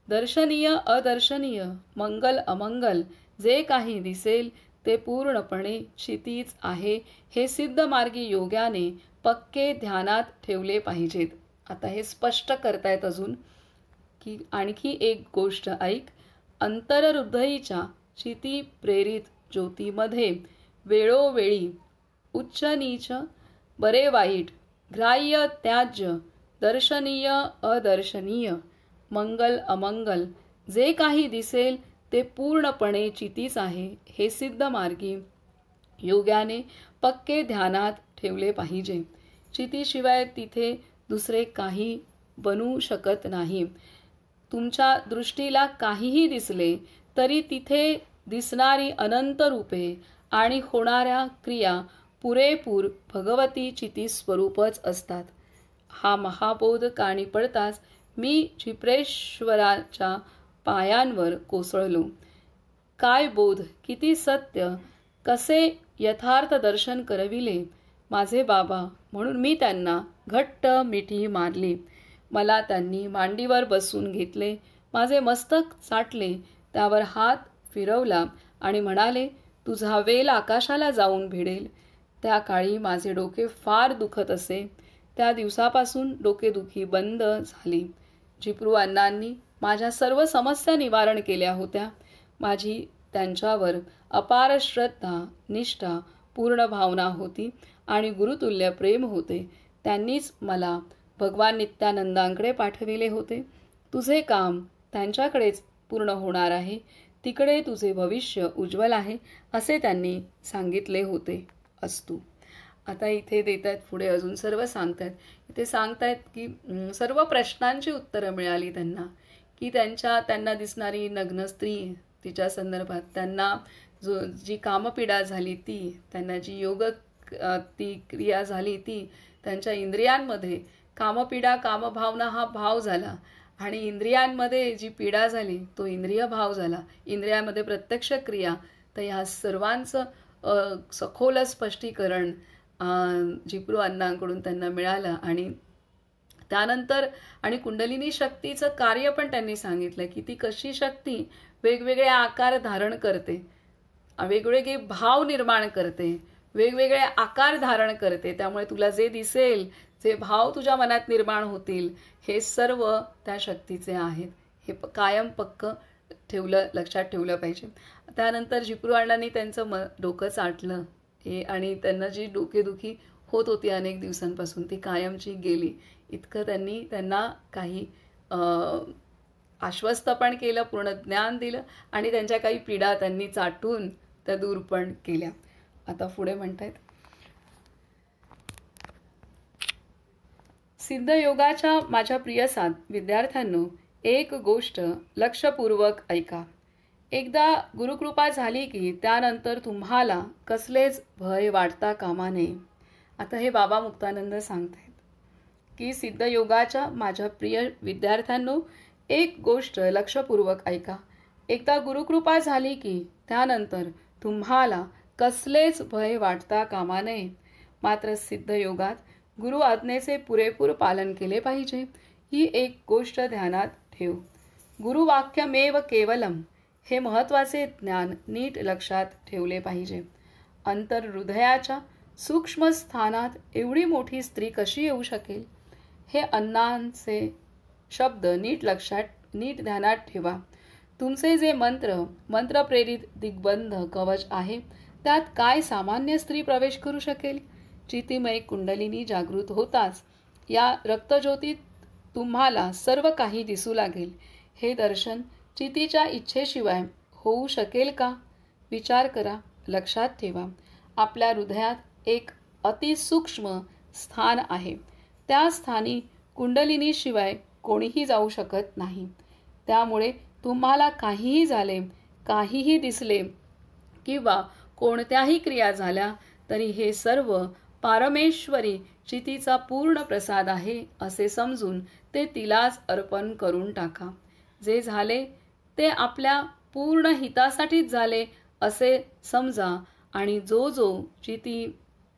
दर्शनीय अदर्शनीय, मंगल अमंगल जे काही दिसेल ते पूर्णपणे क्षितीज आहे हे सिद्धमार्गी योग्याने पक्के ध्यानात ठेवले पाहिजेत. आता हे स्पष्ट करतायत अजून की आणखी एक गोष्ट ऐक. अंतरहृदयीच्या क्षिती प्रेरित ज्योतीमध्ये वेळोवेळी उच्च नीच, बरे वाईट, ग्राह्य त्याज्य, दर्शनीय अदर्शनीय, मंगल अमंगल जे काही दिसेल ते पूर्णपणे चितीच आहे हे सिद्धमार्गी योग्याने पक्के ध्यानात ठेवले पाहिजे. चितीशिवाय तिथे दुसरे काही बनू शकत नाही. तुमच्या दृष्टीला काहीही दिसले तरी तिथे दिसणारी अनंत रूपे आणि होणाऱ्या क्रिया पुरेपूर भगवती चिती स्वरूपच असतात. हा महाबोध कानी पडताच मी क्षिप्रेश्वराच्या पायांवर कोसळलो. काय बोध, किती सत्य, कसे यथार्थ दर्शन करविले माझे बाबा, म्हणून मी त्यांना घट्ट मिठी मारली. मला त्यांनी मांडीवर बसून घेतले, माझे मस्तक चाटले, त्यावर हात फिरवला आणि म्हणाले, तुझा वेल आकाशाला जाऊन भिडेल. त्या काळी माझे डोके फार दुखत असे. त्या दिवसापासून डोकेदुखी बंद झाली. जिप्रुअण्णांनी माझ्या सर्व समस्या निवारण केल्या होत्या. माझी त्यांच्यावर अपार श्रद्धा, निष्ठा, पूर्ण भावना होती आणि गुरुतुल्य प्रेम होते. त्यांनीच मला भगवान नित्यानंदांकडे पाठविले होते. तुझे काम त्यांच्याकडेच पूर्ण होणार आहे, तिकडे तुझे भविष्य उज्ज्वल आहे असे त्यांनी सांगितले होते. अस्तु. आता इथे देत आहेत पुढे अजून सर्व सांगतायत. इथे सांगतायत की सर्व प्रश्नांची उत्तरं मिळाली त्यांना, की त्यांना दिसणारी नग्न स्त्री तिच्या संदर्भात, त्यांना जी कामपीडा झाली ती, त्यांना जी ती क्रिया झाली ती, त्यांच्या इंद्रियांमध्ये कामपीडा, कामभावना हा भाव झाला आणि इंद्रियांमध्ये जी पीडा झाली तो इंद्रिय भाव झाला, इंद्रियांमध्ये प्रत्यक्ष क्रिया. तर ह्या सर्वांचं सखोल स्पष्टीकरण जिप्रुअण्णांकडून त्यांना मिळालं. आणि त्यानंतर आणि कुंडलिनी शक्तीचं कार्य पण त्यांनी सांगितलं की ती कशी शक्ती वेगवेगळे आकार धारण करते, वेगवेगळे भाव निर्माण करते, वेगवेगळे आकार धारण करते. त्यामुळे तुला जे दिसेल, जे भाव तुझ्या मनात निर्माण होतील, हे सर्व त्या शक्तीचे आहेत. हे कायम पक्क लक्षात ठेवलं पाहिजे. त्यानंतर जिप्रुअण्णांनी त्यांचं डोकं चाटलं हे आणि त्यांना जी डोकेदुखी होत होती अनेक दिवसांपासून ती कायमची गेली. इतकं त्यांना काही आश्वस्त पण केलं, पूर्ण ज्ञान दिलं आणि त्यांच्या काही पीडा त्यांनी चाटून त्या दूर पण केल्या. आता पुढे म्हणतायत, सिद्धयोगाच्या माझ्या प्रिय विद्यार्थ्यांनो, एक गोष्ट लक्षपूर्वक ऐका. एकदा गुरुकृपा झाली की त्यानंतर तुम्हाला कसलेच भय वाटता कामा नये. आता हे बाबा मुक्तानंद सांगतायत की सिद्धयोगाच्या माझ्या प्रिय विद्यार्थ्यांनो, एक गोष्ट लक्षपूर्वक ऐका. एकदा गुरुकृपा झाली की त्यानंतर तुम्हाला कसलेच भय वाटता कामा नये. मात्र सिद्धयोगात गुरु आज्ञेचे पुरेपूर पालन केले पाहिजे. ही एक गोष्ट ध्यानात ठेव. गुरुवाक्यमेव केवलम हे महत्त्वाचे ज्ञान नीट लक्षात ठेवले पाहिजे. अंतर्हृदयाच्या सूक्ष्म स्थानात एवढी मोठी स्त्री कशी येऊ शकेल? हे अण्णांचे शब्द नीट ध्यानात ठेवा. तुमचे जे मंत्रप्रेरित दिग्बंध कवच आहे त्यात काय सामान्य स्त्री प्रवेश करू शकेल? चितिमय कुंडलिनी जागृत होताच या रक्तज्योतीत तुम्हाला सर्व काही दिसू लागेल. हे दर्शन चितीच्या इच्छेशिवाय होऊ शकेल का? विचार करा, लक्षात ठेवा. आपल्या हृदयात एक अतिसूक्ष्म स्थान आहे. त्या स्थानी कुंडलिनीशिवाय कोणीही जाऊ शकत नाही. त्यामुळे तुम्हाला काहीही झाले, काहीही दिसले किंवा कोणत्याही क्रिया झाल्या तरी हे सर्व पारमेश्वरी चितीचा पूर्ण प्रसाद आहे असे समजून ते तिलाच अर्पण करून टाका. जे झाले ते आपल्या पूर्ण हितासाठीच झाले असे समजा आणि जो जो चिती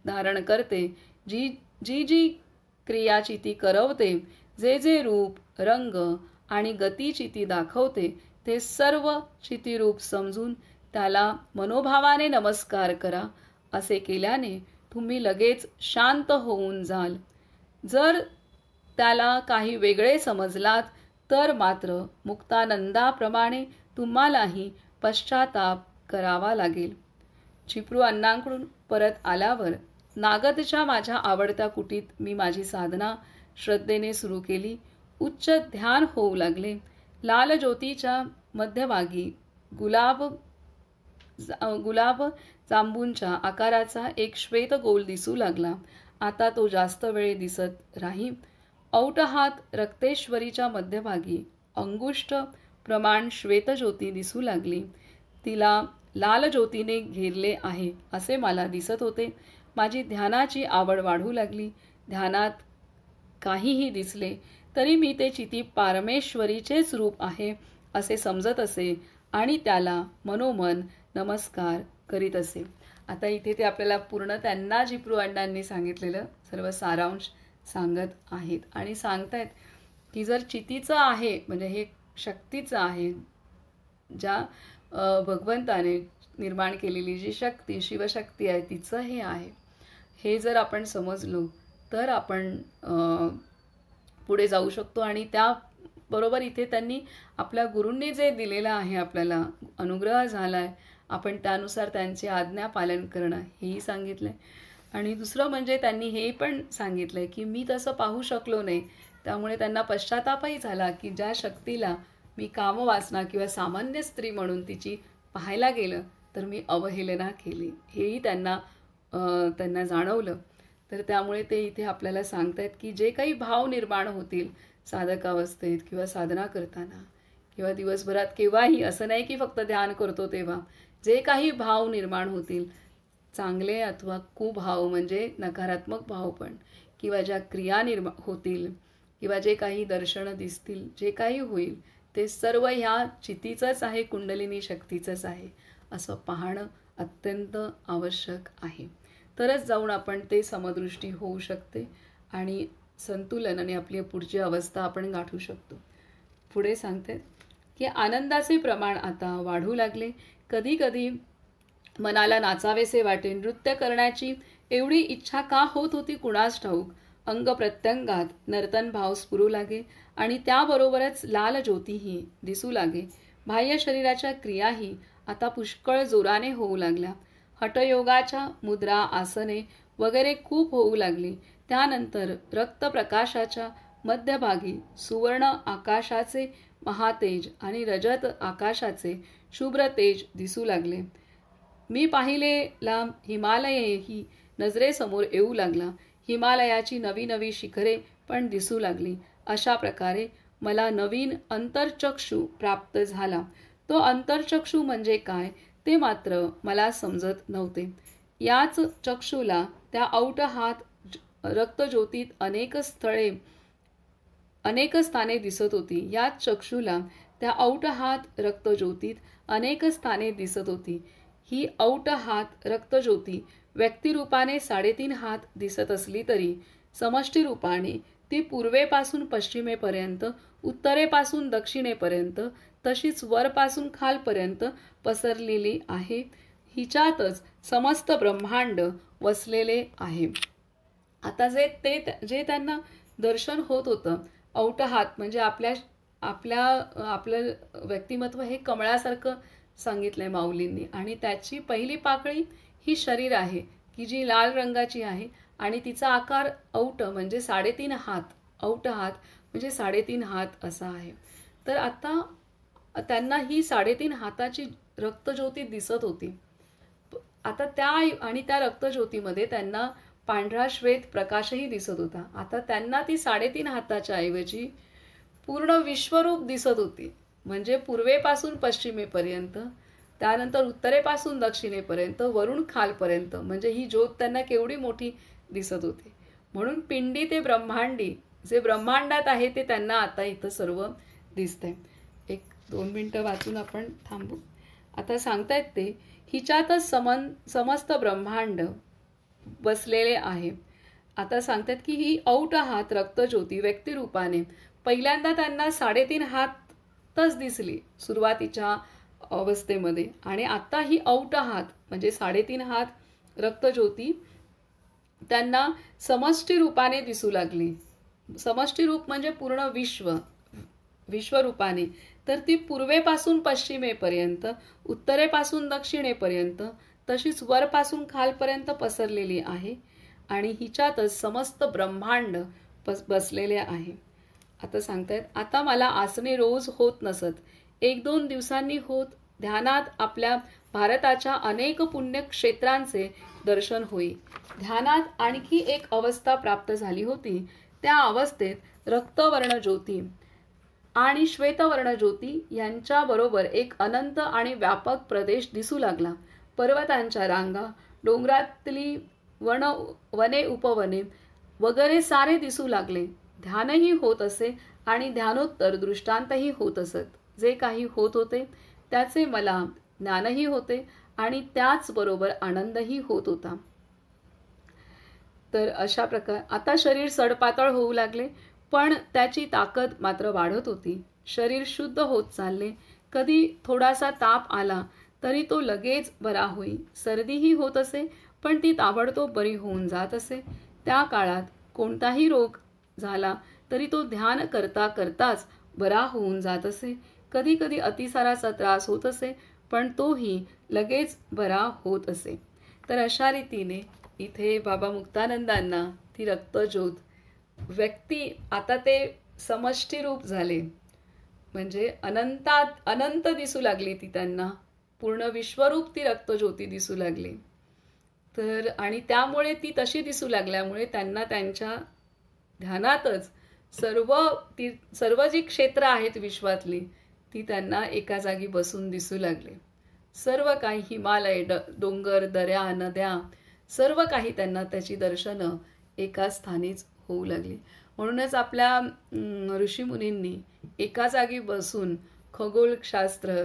धारण करते, जी जी जी क्रिया चिती करवते, जे जे रूप, रंग आणि गती चिती दाखवते, ते सर्व चितीरूप समजून त्याला मनोभावाने नमस्कार करा. असे केल्याने तुम्ही लगेच शांत होऊन जाल. जर त्याला काही वेगळे समजलात तर मात्र मुक्तानंदाप्रमाणे तुम्हालाही पश्चाताप करावा लागेल. चिपळू अण्णांकडून परत आल्यावर नागदच्या माझ्या आवडत्या कुटीत मी माझी साधना श्रद्धेने सुरू केली. उच्च ध्यान होऊ लागले. लाल ज्योतीच्या मध्यभागी गुलाब जांबूंच्या आकाराचा एक श्वेत गोल दिसू लागला. आता तो जास्त वेळ दिसत राही. औट हात रक्तेश्वरीच्या मध्यभागी अंगुष्ठ प्रमाण श्वेत ज्योती दिसू लागली. तिला लाल ज्योतीने घेरले आहे असे मला दिसत होते. माझी ध्यानाची आवड वाढू लागली. ध्यानात काहीही दिसले तरी मी ते चिती पारमेश्वरीचेच रूप आहे असे समजत असे आणि त्याला मनोमन नमस्कार करीत असे. आता इथे ते आपल्याला पूर्ण त्यांना चिपळू अण्णांनी सांगितलेलं सर्व सारांश सांगत आहेत आणि सांगतायत की जर चितीचं आहे म्हणजे हे शक्तीचं आहे, ज्या भगवंताने निर्माण केलेली जी शक्ती शिवशक्ती आहे तिचं हे आहे, हे जर आपण समजलो तर आपण पुढे जाऊ शकतो. आणि त्याबरोबर इथे त्यांनी आपल्या गुरूंनी जे दिलेलं आहे, आपल्याला अनुग्रह झाला आहे, आपण त्यानुसार त्यांची आज्ञा पालन करणं हेही सांगितलं आहे. आणि दुसरं म्हणजे त्यांनी हे पण सांगितलं आहे की मी तसं पाहू शकलो नाही, त्यामुळे त्यांना पश्चातापही झाला की ज्या शक्तीला मी कामवासना किंवा सामान्य स्त्री म्हणून तिची पाहायला गेलं तर मी अवहेलना केली, हेही त्यांना जाणवलं. तर त्यामुळे ते इथे आपल्याला सांगतायत की जे काही भाव निर्माण होतील साधकावस्थेत किंवा साधना करताना किंवा दिवसभरात केव्हाही, असं नाही की फक्त ध्यान करतो तेव्हा, जे काही भाव निर्माण होतील, चांगले अथवा कुभाव म्हणजे नकारात्मक भाव पण, किंवा ज्या क्रिया होतील किंवा जे काही दर्शनं दिसतील, जे काही होईल ते सर्व ह्या चितीचंच आहे, कुंडलिनी शक्तीचंच आहे असं पाहणं अत्यंत आवश्यक आहे. तरच जाऊन आपण ते समदृष्टी होऊ शकते आणि संतुलन आणि आपली पुढची अवस्था आपण गाठू शकतो. पुढे सांगते की आनंदाचे प्रमाण आता वाढू लागले. कधी कधी मनाला नाचावेसे वाटे. नृत्य करण्याची एवढी इच्छा का होत होती कुणास ठाऊक. अंग प्रत्यंगात नर्तन भाव स्फुरू लागे आणि त्याबरोबरच लाल ज्योतीही दिसू लागे. बाह्य शरीराच्या क्रियाही आता पुष्कळ जोराने होऊ लागल्या. हठयोगाच्या मुद्रा, आसने वगैरे खूप होऊ लागली. त्यानंतर रक्तप्रकाशाच्या मध्यभागी सुवर्ण आकाशाचे महातेज आणि रजत आकाशाचे शुभ्र तेज दिसू लागले. मी पाहिलेला हिमालयही नजरेसमोर येऊ लागला. हिमालयाची नवी नवी शिखरे पण दिसू लागली. अशा प्रकारे मला नवीन अंतर्चक्षु प्राप्त झाला. तो अंतर्चक्षु म्हणजे काय ते मात्र मला समजत नव्हते. याच चक्षुला त्या औट हात रक्तज्योतीत अनेक स्थाने दिसत होती. याच चक्षुला त्या औट हात रक्तज्योतीत अनेक स्थाने दिसत होती. ही औट हात रक्तज्योती व्यक्तिरूपाने 3.5 हात दिसत असली तरी समष्टी रूपाने ती पूर्वेपासून पश्चिमेपर्यंत, उत्तरेपासून दक्षिणेपर्यंत, तशीच वरपासून खालपर्यंत पसरलेली आहे. हिच्यातच समस्त ब्रह्मांड वसलेले आहे. आता जे त्यांना दर्शन होत होतं, औट हात म्हणजे आपलं व्यक्तिमत्व हे कमळासारखं सांगितलंय माऊलींनी, आणि त्याची पहिली पाकळी ही शरीर आहे की जी लाल रंगाची आहे आणि तिचा आकार औट म्हणजे 3.5 हात. औट हात म्हणजे 3.5 हात असा आहे. तर आता त्यांना ही 3.5 हाताची रक्तज्योती दिसत होती. आता त्या रक्तज्योतीमध्ये त्यांना पांढरा श्वेत प्रकाशही दिसत होता. आता त्यांना ती 3.5 हाताच्या ऐवजी पूर्ण विश्वरूप दिसत होती. म्हणजे पूर्वेपासून पश्चिमेपर्यंत, त्यानंतर उत्तरेपासून दक्षिणेपर्यंत, वरून खालपर्यंत, म्हणजे ही ज्योत त्यांना केवढी मोठी दिसत होती. म्हणून पिंडी ते ब्रह्मांडी, जे ब्रह्मांडात आहे ते त्यांना आता इथं सर्व दिसतंय. 1-2 मिनिटं वाचून आपण थांबू. आता सांगतायत ते, हिच्यातच समस्त ब्रह्मांड बसलेले आहे. आता सांगतात की ही औट हात रक्तज्योती व्यक्तिरूपाने पहिल्यांदा त्यांना 3.5 हातच दिसली सुरुवातीच्या अवस्थेमध्ये, आणि आता ही औट हात म्हणजे 3.5 हात रक्तज्योती त्यांना समष्टी रूपाने दिसू लागली. समष्टी रूप म्हणजे पूर्ण विश्वरूपाने. तर ती पूर्वेपासून पश्चिमेपर्यंत, उत्तरेपासून दक्षिणेपर्यंत, तशीच वरपासून खालपर्यंत पसरलेली आहे आणि हिच्यातच समस्त ब्रह्मांड बसलेले आहे. आता सांगतायत, आता मला आसने रोज होत नसत, 1-2 दिवसांनी होत. ध्यानात आपल्या भारताच्या अनेक पुण्यक्षेत्रांचे दर्शन होई. ध्यानात आणखी एक अवस्था प्राप्त झाली होती. त्या अवस्थेत रक्तवर्ण ज्योती आणि श्वेतवर्ण ज्योती यांच्याबरोबर एक अनंत आणि व्यापक प्रदेश दिसू लागला. पर्वतांच्या रांगा, डोंगरातली वने उपवने वगैरे सारे दिसू लागले. ध्यानही होत असे आणि ध्यानोत्तर दृष्टांतही होत असत. जे काही होत होते त्याचे मला ज्ञानही होते आणि त्याचबरोबर आनंदही होत होता. तर अशा प्रकार आता शरीर सडपातळ होऊ लागले, पण त्याची ताकद मात्र वाढत होती. शरीर शुद्ध होत चालले. कधी थोडासा ताप आला तरी तो लगेच बरा होई. सर्दीही होत असे, पण ती ताबडतोब बरी होऊन जात असे. त्या काळात कोणताही रोग झाला तरी तो ध्यान करता करताच बरा होऊन जात असे. कधी कधी अतिसाराचा त्रास होत असे, पण तोही लगेच बरा होत असे. तर अशा रीतीने इथे बाबा मुक्तानंदांना ती रक्तज्योत व्यक्ती आता ते समष्टी रूप झाले, म्हणजे अनंत दिसू लागली ती त्यांना. पूर्ण विश्वरूप ती रक्तज्योती दिसू लागली. तर आणि त्यामुळे ती तशी दिसू लागल्यामुळे त्यांना त्यांच्या ध्यानातच सर्व जी क्षेत्र आहेत विश्वातली ती त्यांना एका जागी बसून दिसू लागले. सर्व काही हिमालय, डोंगर, दऱ्या, नद्या, सर्व काही त्यांना त्याची दर्शनं एका स्थानीच होऊ लागली. म्हणूनच आपल्या ऋषीमुनींनी एका जागी बसून खगोलशास्त्र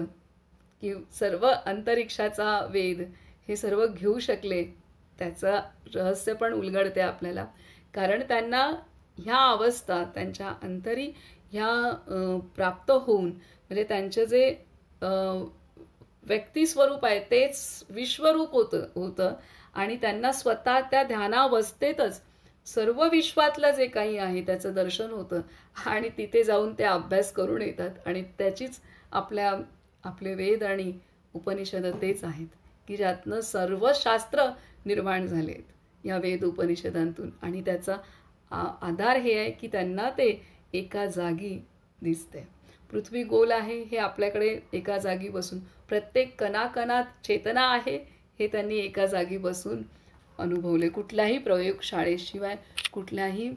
की सर्व अंतरिक्षाचा वेध हे सर्व घेऊ शकले. त्याचं रहस्य पण उलगडते आपल्याला, कारण त्यांना ह्या अवस्था त्यांच्या अंतरी ह्या प्राप्त होऊन, म्हणजे त्यांचं जे व्यक्तिस्वरूप आहे तेच विश्वरूप होतं आणि त्यांना स्वतः त्या ध्यानावस्थेतच सर्व विश्वातलं जे काही आहे त्याचं दर्शन होतं आणि तिथे जाऊन ते अभ्यास करून येतात. आणि त्याचीच आपले वेद आणि उपनिषद तेच आहेत की ज्यातनं सर्व शास्त्र निर्माण झालेत या वेद उपनिषदांतून. आणि त्याचा आधार हे आहे की त्यांना ते एका जागी दिसते. पृथ्वी गोल आहे हे आपल्याकडे एका जागी बसून, प्रत्येक कणाकणात चेतना आहे हे त्यांनी एका जागी बसून अनुभवले. कुठल्याही प्रयोगशाळेशिवाय, कुठल्याही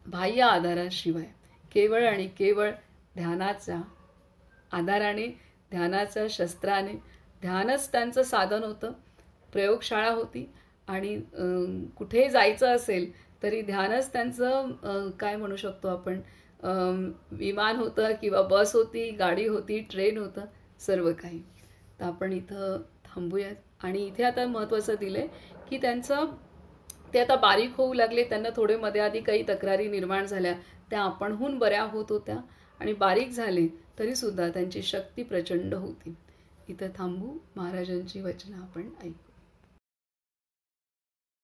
बाह्य आधाराशिवाय, केवळ आणि केवळ ध्यानाच्या आधाराने, ध्यानाच्या शस्त्राने. ध्यानच त्यांचं साधन होतं. प्रयोगशाळा होती आणि कुठे जायचं असेल तरी ध्यानच त्यांचं काय म्हणू शकतो आपण, विमान होतं किंवा बस होती, गाडी होती, ट्रेन होतं, सर्व काही. तर आपण इथं थांबूयात. आणि इथे आता महत्त्वाचं दिलंय की ते आता बारीक होऊ लागले. त्यांना थोडे मध्ये आधी काही तक्रारी निर्माण झाल्या, त्या आपणहून बऱ्या होत होत्या आणि बारीक झाले तरीसुद्धा त्यांची शक्ती प्रचंड होती. इथं थांबू. महाराजांची वचनं आपण ऐकू.